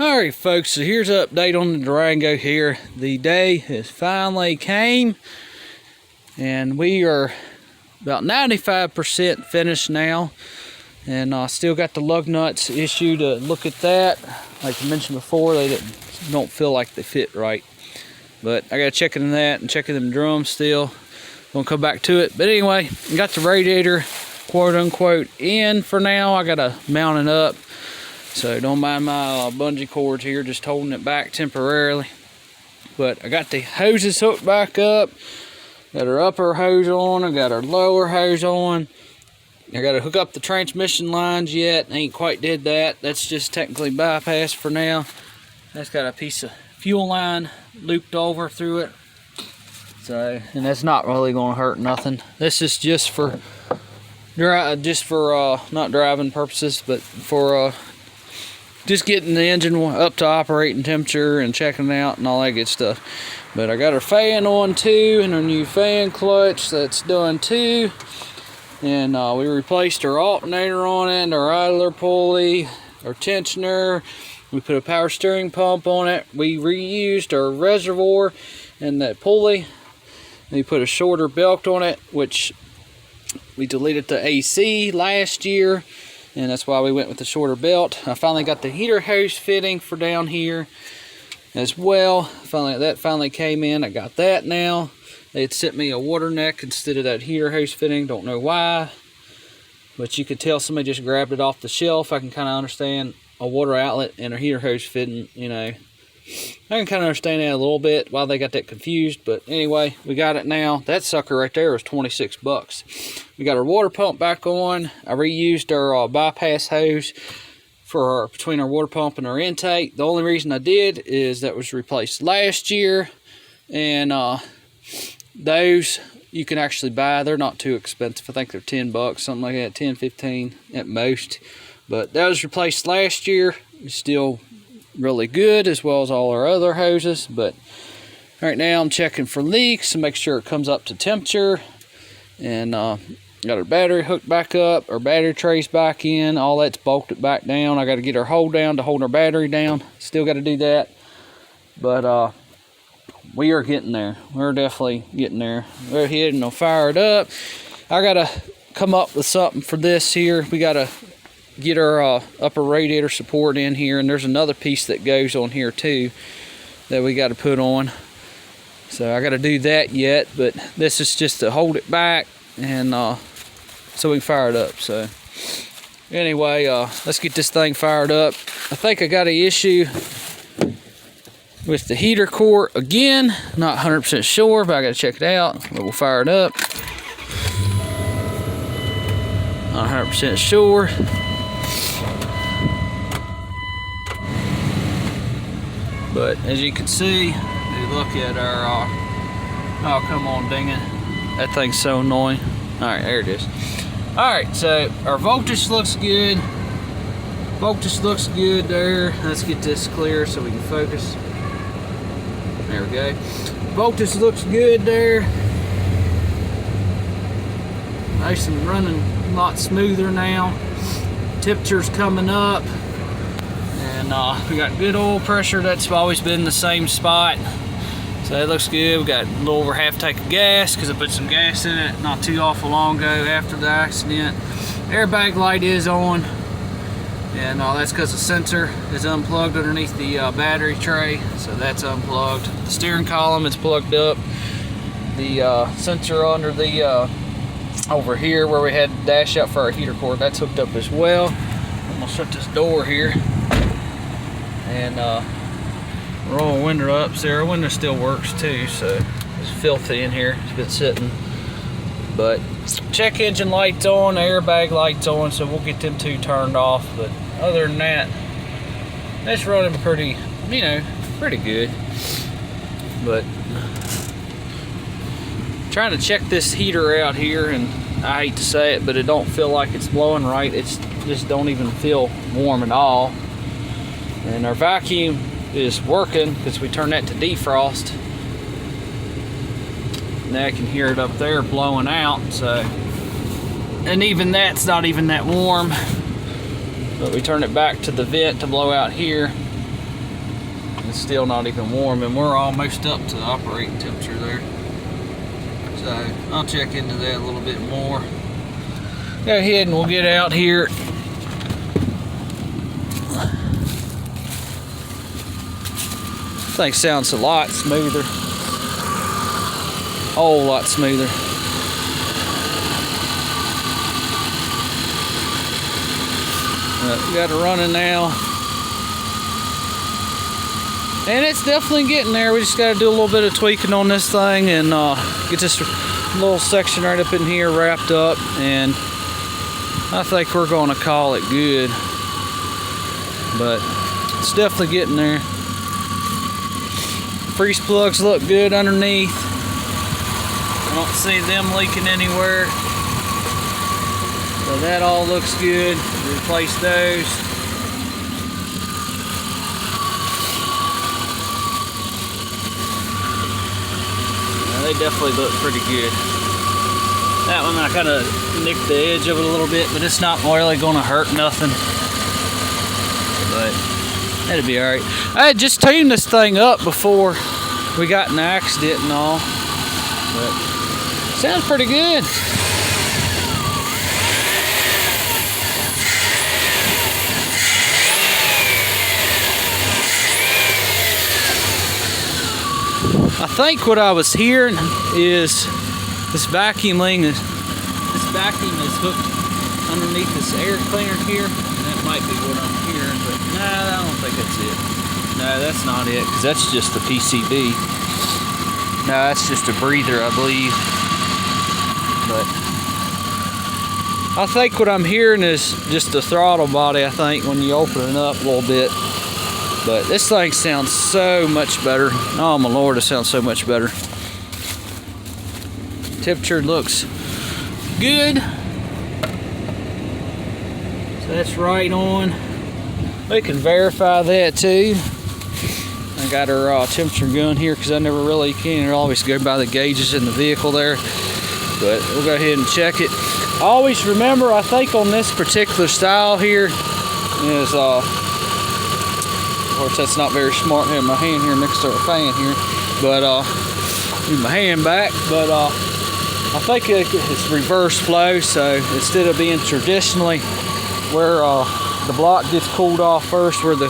Alright folks, so here's an update on the Durango here. The day has finally came and we are about 95% finished now, and still got the lug nuts issue to look at that. Like I mentioned before, they don't feel like they fit right, but I gotta check into that and checking them drums still. Gonna come back to it, but anyway, got the radiator quote unquote in for now. I gotta mount it up. So don't mind my bungee cords here, just holding it back temporarily. But I got the hoses hooked back up. Got our upper hose on, I got our lower hose on. I got to hook up the transmission lines yet. Ain't quite did that. That's just technically bypassed for now. That's got a piece of fuel line looped over through it. So, and that's not really going to hurt nothing. This is just for not driving purposes, but for just getting the engine up to operating temperature and checking it out and all that good stuff. But I got our fan on too, and our new fan clutch that's done too. And we replaced our alternator on it, our idler pulley, our tensioner. We put a power steering pump on it. We reused our reservoir and that pulley. We put a shorter belt on it, which we deleted the AC last year, and that's why we went with the shorter belt. I finally got the heater hose fitting for down here as well. That finally came in. I got that now. They had sent me a water neck instead of that heater hose fitting. Don't know why, but you could tell somebody just grabbed it off the shelf. I can kind of understand a water outlet and a heater hose fitting, you know. I can kind of understand that a little bit, why they got that confused. But anyway, we got it now. That sucker right there was 26 bucks. We got our water pump back on. I reused our bypass hose for between our water pump and our intake. The only reason I did is that was replaced last year, and those you can actually buy. They're not too expensive. I think they're 10 bucks, something like that, 10, 15 at most. But that was replaced last year. It's still really good, as well as all our other hoses. But right now I'm checking for leaks to make sure it comes up to temperature. And got our battery hooked back up, our battery trays back in, all that's bolted back down. I got to get our hold down to hold our battery down. Still got to do that. But we are getting there. We're definitely getting there. We're ahead and I'll fire it up. I got to come up with something for this here. We got to get our upper radiator support in here, and there's another piece that goes on here too that we got to put on. So I got to do that yet, but this is just to hold it back and so we can fire it up. So anyway, let's get this thing fired up. I think I got an issue with the heater core again. Not 100% sure, but I got to check it out. But we'll fire it up. Not 100% sure. But as you can see, if you look at our, oh come on dang it, that thing's so annoying. Alright, there it is. Alright, so our voltage looks good. Voltage looks good there. Let's get this clear so we can focus. There we go. Voltage looks good there. Nice and running a lot smoother now. Temperature's coming up. And we got good oil pressure. That's always been the same spot. So that looks good. We got a little over half tank of gas because I put some gas in it not too awful long ago after the accident. Airbag light is on. And that's because the sensor is unplugged underneath the battery tray. So that's unplugged. The steering column is plugged up. The sensor under the over here where we had the dash out for our heater cord, that's hooked up as well. I'm gonna shut this door here. And roll a window up. See, our window still works too, so it's filthy in here. It's been sitting. But check engine lights on, airbag lights on, so we'll get them two turned off. But other than that, it's running pretty, you know, pretty good. But trying to check this heater out here, and I hate to say it, but it don't feel like it's blowing right. It's just don't even feel warm at all. And our vacuum is working because we turned that to defrost. Now I can hear it up there blowing out. So, and even that's not even that warm. But we turn it back to the vent to blow out here. It's still not even warm, and we're almost up to the operating temperature there. So I'll check into that a little bit more. Go ahead and we'll get out here. Thing sounds a lot smoother. Whole lot smoother. We got it running now. And it's definitely getting there. We just got to do a little bit of tweaking on this thing and get this little section right up in here wrapped up. And I think we're going to call it good. But it's definitely getting there. Freeze plugs look good underneath. I don't see them leaking anywhere. So that all looks good. Replace those. Yeah, they definitely look pretty good. That one I kind of nicked the edge of it a little bit, but it's not really going to hurt nothing. But that'd be alright. I had just tuned this thing up before we got in an accident and all. But sounds pretty good. I think what I was hearing is this vacuum is hooked underneath this air cleaner here. And that might be what I'm hearing, but nah, I don't think that's it. No, that's not it, because that's just the PCB. No, that's just a breather, I believe. But I think what I'm hearing is just the throttle body, I think, when you open it up a little bit. But this thing sounds so much better. Oh my Lord, it sounds so much better. Temperature looks good. So that's right on. We can verify that too. I got our temperature gun here because I never really can. I always go by the gauges in the vehicle there. But we'll go ahead and check it. Always remember, I think on this particular style here is of course, that's not very smart having my hand here next to a fan here, but move my hand back. But I think it's reverse flow, so instead of being traditionally where the block gets cooled off first, where the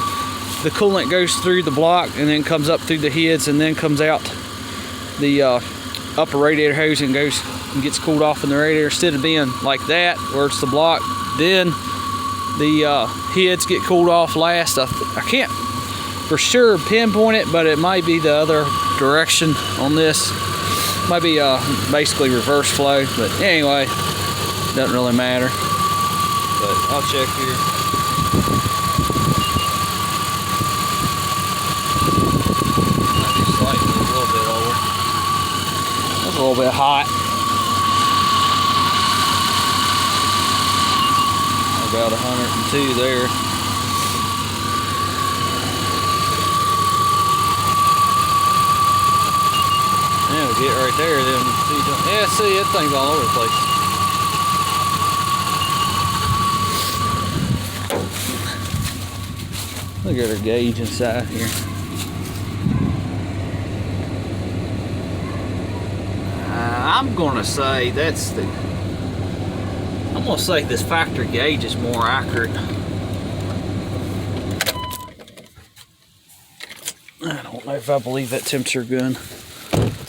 coolant goes through the block and then comes up through the heads and then comes out the upper radiator hose and goes and gets cooled off in the radiator, instead of being like that where it's the block, then the heads get cooled off last. I can't for sure pinpoint it, but it might be the other direction on this. Might be basically reverse flow, but anyway, doesn't really matter. But I'll check here. Might be slightly a little bit over. That's a little bit hot. About 102 there. Yeah, we get right there, then yeah, see, that thing's all over the place. Look at our gauge inside here. I'm gonna say that's the. I'm gonna say this factory gauge is more accurate. I don't know if I believe that temperature gun.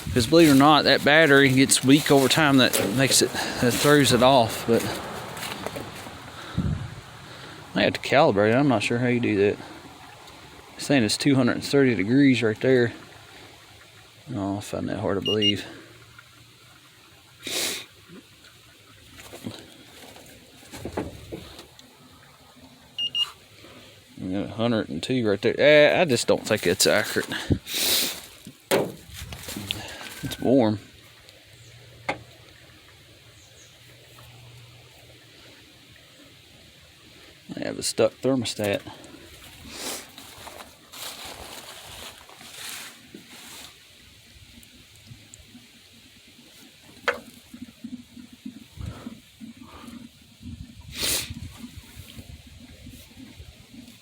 Because believe it or not, that battery gets weak over time. That throws it off. But I have to calibrate it. I'm not sure how you do that. It's saying it's 230 degrees right there. Oh, I find that hard to believe. We got 102 right there. I just don't think it's accurate. It's warm. I have a stuck thermostat.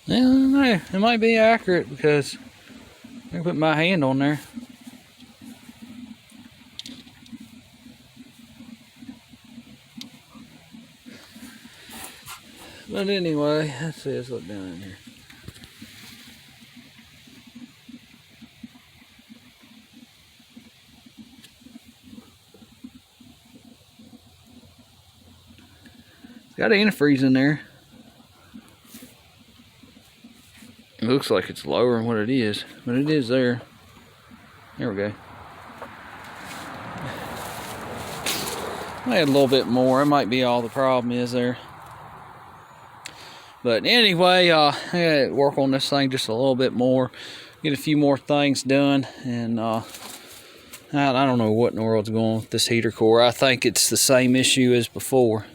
Yeah, I don't know. It might be accurate because I can put my hand on there. But anyway, let's see, let's look down in here. It's got antifreeze in there. It looks like it's lower than what it is, but it is there. There we go. I had a little bit more. It might be all the problem is there. But anyway, I gotta work on this thing just a little bit more, get a few more things done, and I don't know what in the world's going on with this heater core. I think it's the same issue as before,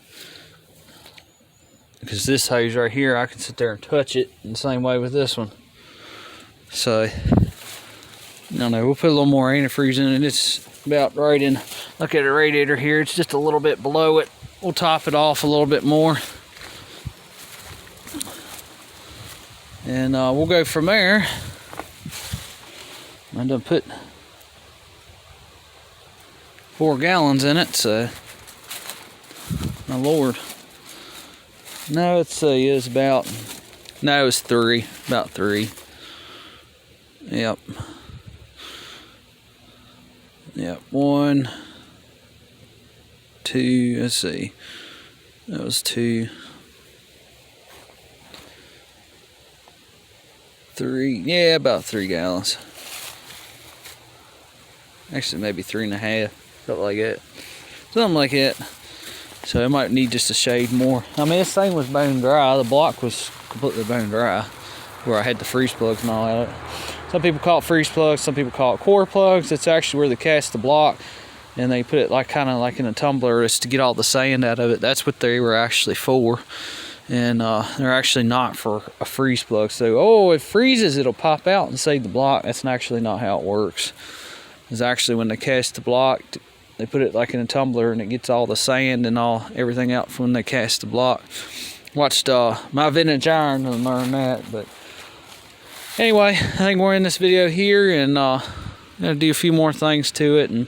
because this hose right here, I can sit there and touch it in the same way with this one. So I don't know, we'll put a little more antifreeze in it. It's about right in. Look at the radiator here, it's just a little bit below it. We'll top it off a little bit more. And we'll go from there. I'm gonna put 4 gallons in it, so my lord. No, let's see, it's about, no, it's 3, about 3. Yep. Yep, 1, 2, let's see. That was 2. 3, yeah, about 3 gallons. Actually, maybe 3.5, something like that. Something like that. So it might need just a shade more. I mean, this thing was bone dry. The block was completely bone dry, where I had the freeze plugs and all that. Some people call it freeze plugs. Some people call it core plugs. It's actually where they cast the block, and they put it like kind of like in a tumbler, just to get all the sand out of it. That's what they were actually for. And they're actually not for a freeze plug. So, oh, it freezes, it'll pop out and save the block. That's actually not how it works. It's actually when they cast the block, they put it like in a tumbler, and it gets all the sand and everything out from when they cast the block. Watched My Vintage Iron and learn that. But anyway, I think we're in this video here, and I'm gonna do a few more things to it, and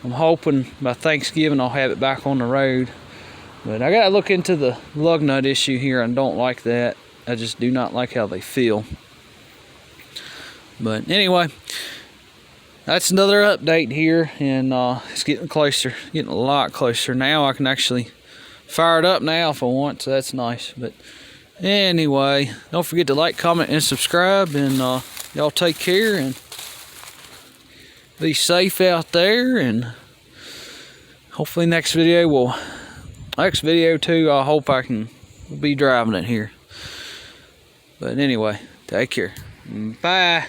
I'm hoping by Thanksgiving I'll have it back on the road. But I gotta look into the lug nut issue here. I don't like that. I just do not like how they feel. But anyway, that's another update here, and it's getting closer, getting a lot closer. Now I can actually fire it up now if I want, so that's nice. But anyway, don't forget to like, comment, and subscribe, and y'all take care and be safe out there, and hopefully next video too, I hope I can be driving it here. But anyway, take care. Bye.